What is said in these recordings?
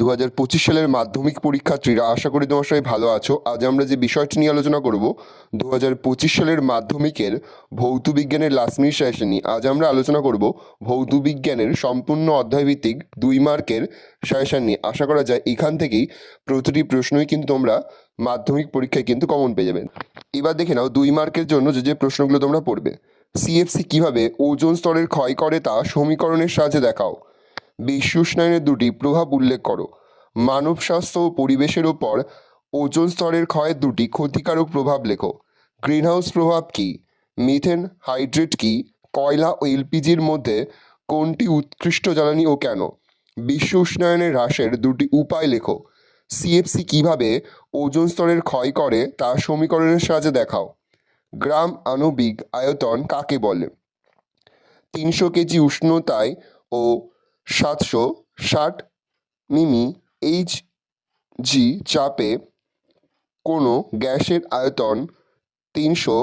2025 সালের মাধ্যমিক পরীক্ষার্থীরা, আশা করি তোমার সবাই ভালো আছো। আজ আমরা যে বিষয়টি নিয়ে আলোচনা করব 2025 সালের মাধ্যমিকের ভৌত বিজ্ঞানের লাস্ট মিনিট সাজেশন নিয়ে। আজ আমরা আলোচনা করব ভৌত বিজ্ঞানের সম্পূর্ণ অধ্যায়ভিত্তিক 2 মার্কের সাজেশন নিয়ে। আশা করা যায় এখান থেকেই প্রতিটি প্রশ্নই কিন্তু তোমরা মাধ্যমিক পরীক্ষায় কিন্তু কমন পেয়ে যাবেন। এবার দেখে নাও 2 মার্কের জন্য যে যে প্রশ্নগুলো তোমরা পড়বে। সিএফসি কিভাবে ওজোন স্তরের ক্ষয় করে তা সমীকরণের সাহায্যে দেখাও। বিশ্ব উষ্ণায়নের দুটি প্রভাব উল্লেখ করো। মানব স্বাস্থ্য ও পরিবেশের ওপর ওজোন স্তরের ক্ষয়ের দুটি ক্ষতিকারক প্রভাব লেখো। গ্রিনহাউস প্রভাব কী? মিথেন হাইড্রেট কী? কয়লা ও এলপিজির মধ্যে কোনটি উৎকৃষ্ট জ্বালানি ও কেন? বিশ্ব উষ্ণায়নের হ্রাসের দুটি উপায় লেখো। সিএফসি কিভাবে ওজোন স্তরের ক্ষয় করে তা সমীকরণের সাহায্যে দেখাও। গ্রাম আণবিক আয়তন কাকে বলে? 300 কেজি উষ্ণতায় ও 760 মিমি এইচজি চাপে কোনো গ্যাসের আয়তন 300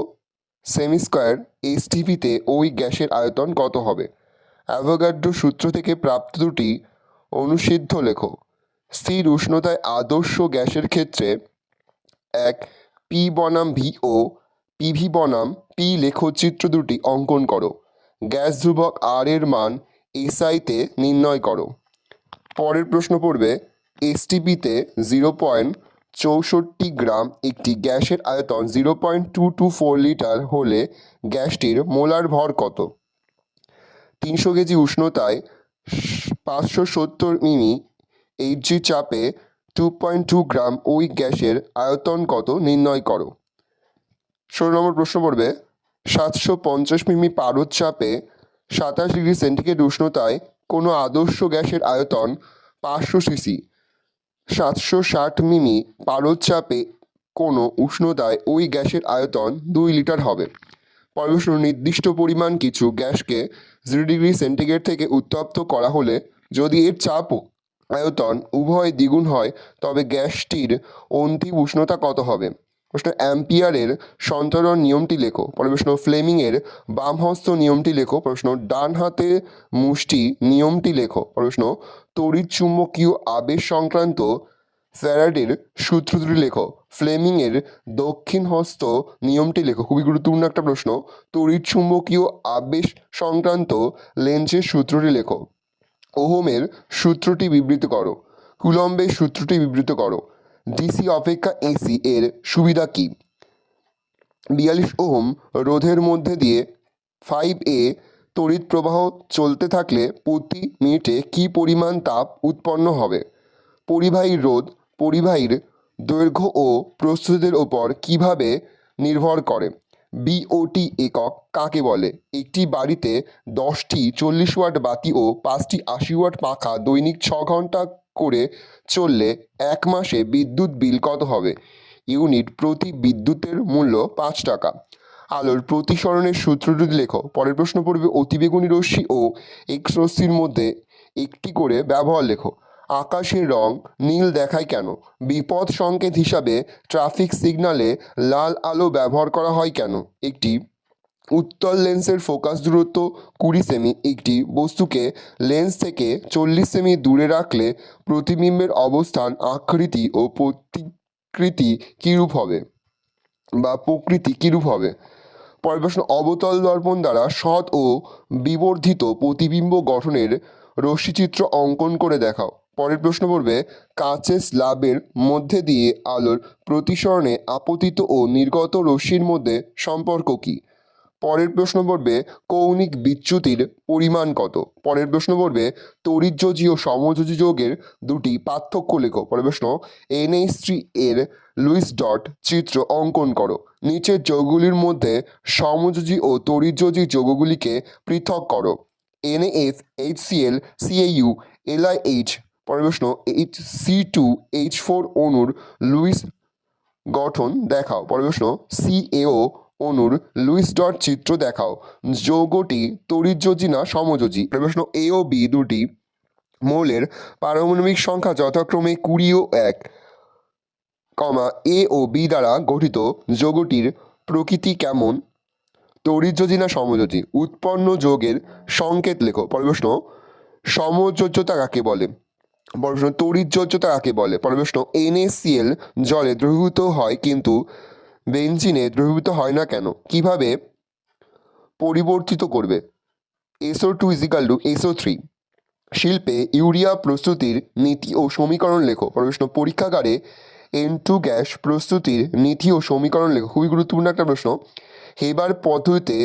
সেমি স্কয়ার এসটিপিতে ওই গ্যাসের আয়তন কত হবে? অ্যাভোগাড্রো সূত্র থেকে প্রাপ্ত দুটি অনুসিদ্ধ লেখো। স্থির উষ্ণতায় আদর্শ গ্যাসের ক্ষেত্রে এক পি বনাম ভি ও পিভি বনাম পি লেখচিত্র দুটি অঙ্কন করো। গ্যাস ধ্রুবক আর এর মান এসআইতে নির্ণয় করো। পরের প্রশ্ন পড়বে, এসটিপিতে 0.64 গ্রাম একটি গ্যাসের আয়তন 0.224 লিটার হলে গ্যাসটির মোলার ভর কত? 300 কেজি উষ্ণতায় 570 মিমি এইচজি চাপে 2.2 গ্রাম ওই গ্যাসের আয়তন কত নির্ণয় করো। 16 নম্বর প্রশ্ন পড়বে, 750 মিমি পারদ চাপে 27 ডিগ্রি সেন্টিগ্রেড উষ্ণতায় কোনো আদর্শ গ্যাসের আয়তন 500 সিসি। 760 মিমি পারদ চাপে কোনো উষ্ণতায় ওই গ্যাসের আয়তন 2 লিটার হবে। পরের প্রশ্ন, নির্দিষ্ট পরিমাণ কিছু গ্যাসকে 0 ডিগ্রি সেন্টিগ্রেড থেকে উত্তপ্ত করা হলে যদি এর চাপ ও আয়তন উভয় দ্বিগুণ হয় তবে গ্যাসটির অন্তিম উষ্ণতা কত হবে? প্রশ্ন, অ্যাম্পিয়ারের সন্তরণ নিয়মটি লেখো। পরের প্রশ্ন, ফ্লেমিংয়ের বামহস্ত নিয়মটি লেখো। প্রশ্ন, ডান হাতে মুষ্টি নিয়মটি লেখো। প্রশ্ন, তড়িৎ চুম্বকীয় আবেশ সংক্রান্ত ফ্যারাডের সূত্র দুটি লেখো। ফ্লেমিংয়ের দক্ষিণ হস্ত নিয়মটি লেখো। খুবই গুরুত্বপূর্ণ একটা প্রশ্ন। তড়িৎ চুম্বকীয় আবেশ সংক্রান্ত লেন্সের সূত্রটি লেখো। ওহমের সূত্রটি বিবৃত করো। কুলম্বের সূত্রটি বিবৃত করো। ডিসি অপেক্ষা এসি এর সুবিধা কী? 42 ওহম রোধের মধ্যে দিয়ে 5A তড়িৎ প্রবাহ চলতে থাকলে প্রতি মিনিটে কী পরিমাণ তাপ উৎপন্ন হবে? পরিবাহী রোধ পরিবাহীর দৈর্ঘ্য ও প্রস্থের ওপর কিভাবে নির্ভর করে? বিওটি একক কাকে বলে? একটি বাড়িতে 10টি 40 ওয়াট বাতি ও 5টি 80 ওয়াট পাখা দৈনিক 6 ঘন্টা করে চললে 1 মাসে বিদ্যুৎ বিল কত হবে? ইউনিট প্রতি বিদ্যুতের মূল্য 5 টাকা। আলোর প্রতিসরণের সূত্রটি লেখো। পরের প্রশ্ন পড়বে, অতিবেগুনি রশ্মি ও এক্স রশ্মির মধ্যে একটি করে ব্যবহার লেখো। আকাশের রং নীল দেখায় কেন? বিপদ সংকেত হিসাবে ট্রাফিক সিগন্যালে লাল আলো ব্যবহার করা হয় কেন? একটি উত্তল লেন্সের ফোকাস দূরত্ব 20 সেমি। একটি বস্তুকে লেন্স থেকে 40 সেমি দূরে রাখলে প্রতিবিম্বের অবস্থান, আকৃতি ও প্রকৃতি কীরূপ হবে? পরের প্রশ্ন, অবতল দর্পণ দ্বারা সৎ ও বিবর্ধিত প্রতিবিম্ব গঠনের রশ্মিচিত্র অঙ্কন করে দেখাও। পরের প্রশ্ন পড়বে, কাঁচের স্ল্যাবের মধ্যে দিয়ে আলোর প্রতিসরণে আপতিত ও নির্গত রশ্মির মধ্যে সম্পর্ক কী? পরের প্রশ্ন পড়বে, কৌণিক বিচ্যুতির পরিমাণ কত? পরের প্রশ্ন পড়বে, তড়িৎযোজী ও সমযোজী যৌগের দুটি পার্থক্য লেখো। পরের প্রশ্ন, NH3 এর লুইস ডট চিত্র অঙ্কন করো। নিচের যৌগগুলির মধ্যে সমযোজী ও তড়িৎযোজী যৌগগুলিকে পৃথক করো। NaF HCl CaU LiH। পরের প্রশ্ন, C2H4 অণুর লুইস গঠন দেখাও। পরের প্রশ্ন, CaO অণুর লুইস ডট চিত্র দেখাও। যৌগটি তড়িৎযোজী না সমযোজী? প্রশ্ন, A ও B দুটি মৌলের পারমাণবিক সংখ্যা যথাক্রমে 20 ও 1, A ও B দ্বারা গঠিত যৌগটির প্রকৃতি কেমন? তড়িৎযোজী না সমযোজী? উৎপন্ন যৌগের সংকেত লেখো। পরের প্রশ্ন, সমযোজ্যতা কাকে বলে? পরের প্রশ্ন তড়িৎযোজ্যতা কাকে বলে? পরের প্রশ্ন NaCl জলে দ্রবীভূত হয় কিন্তু বেঞ্জিনে দ্রবীভূত হয় না কেন? কিভাবে পরিবর্তিত করবে? SO2 SO3। শিল্পে ইউরিয়া প্রস্তুতির নীতি ও সমীকরণ লেখো। পরের প্রশ্ন পরীক্ষাগারে N2 গ্যাস প্রস্তুতির নীতি ও সমীকরণ লেখো। খুবই গুরুত্বপূর্ণ একটা প্রশ্ন। হেবার পদ্ধতিতে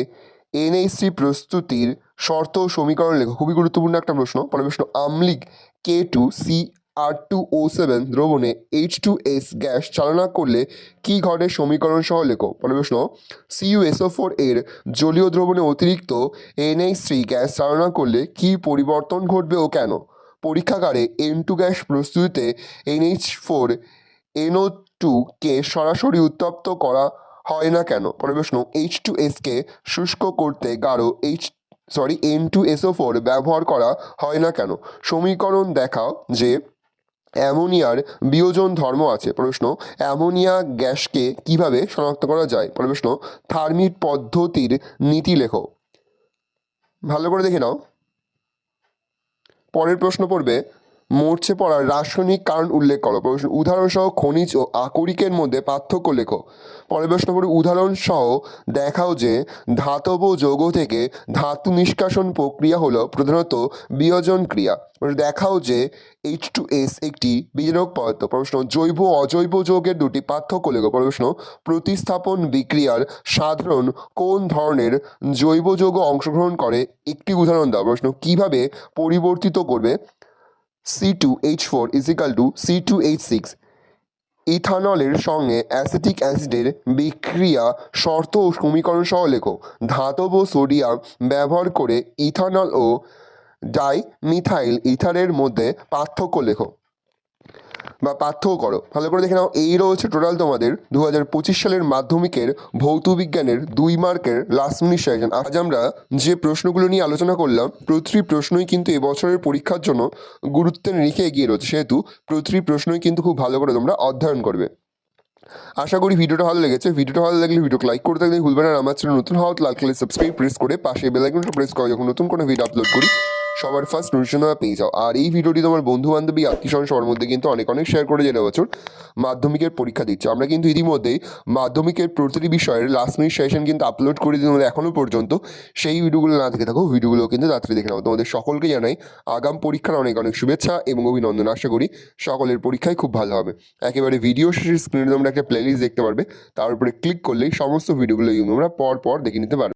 NH3 প্রস্তুতির শর্ত ও সমীকরণ লেখো। খুবই গুরুত্বপূর্ণ একটা প্রশ্ন। পরের প্রশ্ন আম্লিক K2CR2O7 দ্রবণে H2S গ্যাস চালনা করলে কি ঘটে সমীকরণ সহ লেখো। পরের প্রশ্ন CuSO4 এর জলীয় দ্রবণে অতিরিক্ত NH3 গ্যাস চালনা করলে কি পরিবর্তন ঘটবে ও কেন? পরীক্ষাগারে N2 গ্যাস প্রস্তুতিতে NH4 NO2 কে সরাসরি উত্তপ্ত করা হয় না কেন? পরের প্রশ্ন H2S কে শুষ্ক করতে গাঢ় N2SO4 ব্যবহার করা হয় না কেন? সমীকরণ দেখাও যে অ্যামোনিয়ার বিয়োজন ধর্ম আছে। প্রশ্ন অ্যামোনিয়া গ্যাসকে কিভাবে শনাক্ত করা যায়? পরের প্রশ্ন থার্মিট পদ্ধতির নীতি লেখো। ভালো করে দেখে নাও। পরের প্রশ্ন পড়বে মরচে পড়ার রাসায়নিক কারণ উল্লেখ করো। প্রশ্ন উদাহরণসহ খনিজ ও আকরিকের মধ্যে পার্থক্য লেখো। পরের প্রশ্ন পড়বে উদাহরণসহ দেখাও যে ধাতব যৌগ থেকে ধাতু নিষ্কাশন প্রক্রিয়া হলো প্রধানত বিয়োজন ক্রিয়া। দেখাও যে H2S একটি বিয়োজক পদার্থ। প্রশ্ন জৈব অজৈব যৌগের দুটি পার্থক্য লেখো। প্রশ্ন প্রতিস্থাপন বিক্রিয়ার সাধারণ কোন ধরনের জৈব যৌগ অংশগ্রহণ করে একটি উদাহরণ দাও। প্রশ্ন কিভাবে পরিবর্তিত করবে C2H4 C2H6। ইথানলের সঙ্গে অ্যাসিটিক অ্যাসিডের বিক্রিয়া শর্ত ও সমীকরণ সহ লেখো। ধাতব সোডিয়াম ব্যবহার করে ইথানল ও ডাইমিথাইল ইথারের মধ্যে পার্থক্য লেখো বা পার্থক্য করো। ভালো করে দেখে নাও। এই রয়েছে টোটাল তোমাদের 2025 সালের মাধ্যমিকের ভৌত বিজ্ঞানের 2 মার্কের লাস্ট মিনিট সাজেশন। আজ আমরা যে প্রশ্নগুলো নিয়ে আলোচনা করলাম প্রতিটি প্রশ্নই কিন্তু এবছরের পরীক্ষার জন্য গুরুত্বের নিরিখে এগিয়ে রয়েছে, সেহেতু প্রতিটি প্রশ্নই কিন্তু খুব ভালো করে তোমরা অধ্যয়ন করবে। আশা করি ভিডিওটা ভালো লেগেছে। ভিডিওটা ভালো লাগলে ভিডিওকে লাইক করতে থাকলে ভুলবেন না। আর আমার চ্যানেল নতুন হওয়া লাল কালার সাবস্ক্রাইব প্রেস করে পাশে বেল আইকনটা প্রেস করে যখন নতুন কোনো ভিডিও আপলোড করি সবার ফার্স্ট নোটিফিকেশন পেয়ে যাও। আর এই ভিডিওটি তোমার বন্ধু বান্ধবী আত্মীয়স্বজন সবার মধ্যে কিন্তু অনেক শেয়ার করে জেনে বছর মাধ্যমিকের পরীক্ষা দিচ্ছে। আমরা কিন্তু ইতিমধ্যেই মাধ্যমিকের প্রতিটি বিষয়ের লাস্ট মিনিট সেশন কিন্তু আপলোড করে দিই তোমাদের এখনও পর্যন্ত। সেই ভিডিওগুলো না দেখে থাকো, ভিডিওগুলো কিন্তু তাড়াতাড়ি দেখে নাও। তোমাদের সকলকে জানাই আগাম পরীক্ষার অনেক শুভেচ্ছা এবং অভিনন্দন। আশা করি সকলের পরীক্ষায় খুব ভালো হবে। একেবারে ভিডিও শেষের স্ক্রিনে তোমরা একটা প্লেলিস্ট দেখতে পারবে, তার উপরে ক্লিক করলেই সমস্ত ভিডিওগুলো তোমরা পর দেখে নিতে পারবে।